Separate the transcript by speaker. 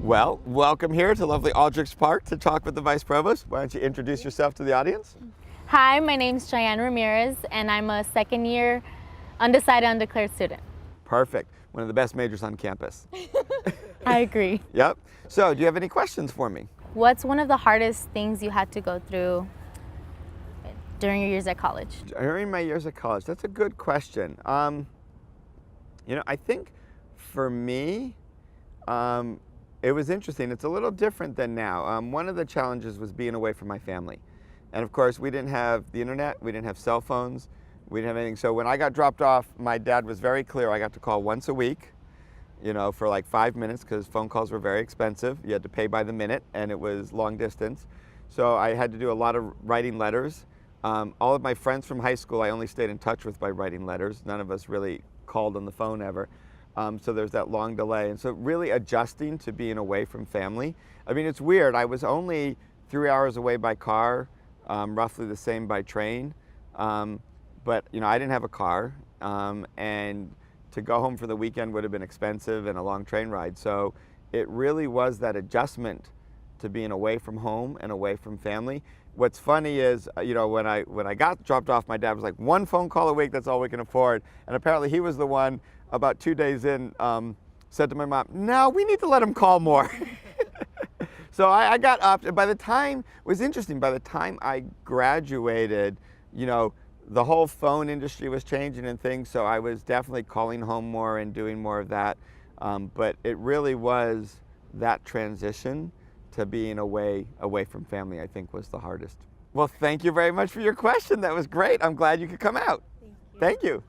Speaker 1: Well, welcome here to lovely Aldrich Park to talk with the Vice Provost. Why don't you introduce yourself to the audience?
Speaker 2: Hi, my name's Chayanne Ramirez, and I'm a second-year Undecided, Undeclared student.
Speaker 1: Perfect. One of the best majors on campus.
Speaker 2: I agree.
Speaker 1: Yep. So, do you have any questions for me?
Speaker 2: What's one of the hardest things you had to go through during your years at college?
Speaker 1: During my years at college, that's a good question. I think for me, it was interesting. It's a little different than now. One of the challenges was being away from my family. And of course, we didn't have the internet, we didn't have cell phones, we didn't have anything. So when I got dropped off, my dad was very clear. I got to call once a week, for like 5 minutes, because phone calls were very expensive. You had to pay by the minute, and it was long distance. So I had to do a lot of writing letters. All of my friends from high school, I only stayed in touch with by writing letters. None of us really called on the phone ever. So there's that long delay. And so really adjusting to being away from family. I mean, it's weird. I was only 3 hours away by car, roughly the same by train. But I didn't have a car, and to go home for the weekend would have been expensive and a long train ride. So it really was that adjustment to being away from home and away from family. What's funny is, when I got dropped off, my dad was like, one phone call a week, that's all we can afford. And apparently he was the one, about 2 days in, said to my mom, no, we need to let him call more. So I got up, and by the time, it was interesting, by the time I graduated, the whole phone industry was changing and things, so I was definitely calling home more and doing more of that. But it really was that transition to being away from family, I think, was the hardest. Well, thank you very much for your question. That was great. I'm glad you could come out.
Speaker 2: Thank you.
Speaker 1: Thank you.